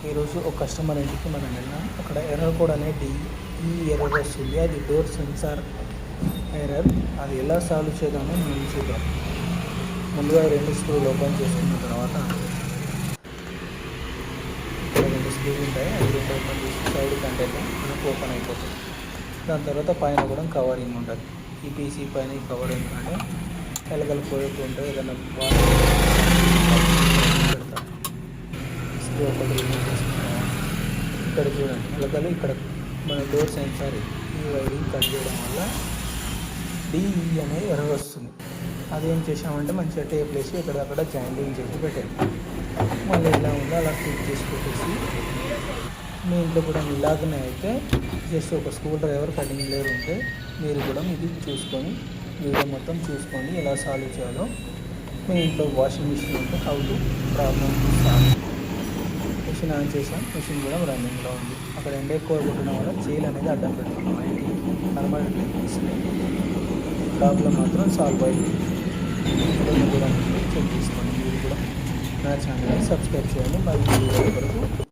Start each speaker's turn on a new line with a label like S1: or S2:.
S1: ఈరోజు ఒక కస్టమర్ ఇంటికి మనం వెళ్ళాం. అక్కడ ఎర్రర్ కోడ్ అనేది ఈ ఎర్రర్ వస్తుంది. అది డోర్ సెన్సార్ ఎర్రర్. అది ఎలా సాల్వ్ చేద్దామో మేము చూద్దాం. ముందుగా 2 స్క్రూలు ఓపెన్ చేసుకున్న తర్వాత ఇక్కడ 2 స్క్రూలు ఉంటాయి. అది 2 ఓపెన్ చేసి సైడ్ కంటెంట్ మనకు ఓపెన్ అయిపోతుంది. దాని తర్వాత పైన కూడా కవరింగ్ ఉంటుంది. ఈ పీసీ పైన ఈ కవరింగ్ అంటే ఎలకలు పోయకుండా ఏదైనా పెడతాం. స్క్రూ ఒకటి రిమూవ్ చేసుకుంటాం. ఇక్కడ చూడండి ఎలకలు ఇక్కడ మన డోర్ సెన్సార్ ఈ వైరింగ్ కట్ చేయడం వల్ల డిఈ అనేది ఎర్రర్ వస్తుంది. అదేం చేసామంటే మంచిగా టేప్ వేసి ఎక్కడక్కడ జాయింటింగ్ చేసి పెట్టాము. మళ్ళీ ఎలా ఉందో అలా ఫిట్ చేసి పెట్టేసి మీ ఇంట్లో కూడా ఇలాగనే అయితే జస్ట్ ఒక స్క్రూ డ్రైవర్ కటింగ్ లేరు ఉంటే మీరు కూడా ఇది చూసుకొని వీడియో మొత్తం చూసుకొని ఎలా సాల్వ్ చేయాలో. మీ ఇంట్లో వాషింగ్ మిషన్ ఉంటే how to problem solve. Machine on చేసాం. మిషన్ కూడా రన్నింగ్లో ఉంది. అక్కడ ఎండ ఎక్కువ కొట్టడం వల్ల చైల్ అనేది అడ్డం పెట్టుకున్నాం. నార్మల్ ప్రాబ్లం మాత్రం సాల్వ్ అయింది. కూడా చెక్ చేసుకోండి. మీరు కూడా నా ఛానల్ని సబ్స్క్రైబ్ చేయండి. మరి వీడియో వరకు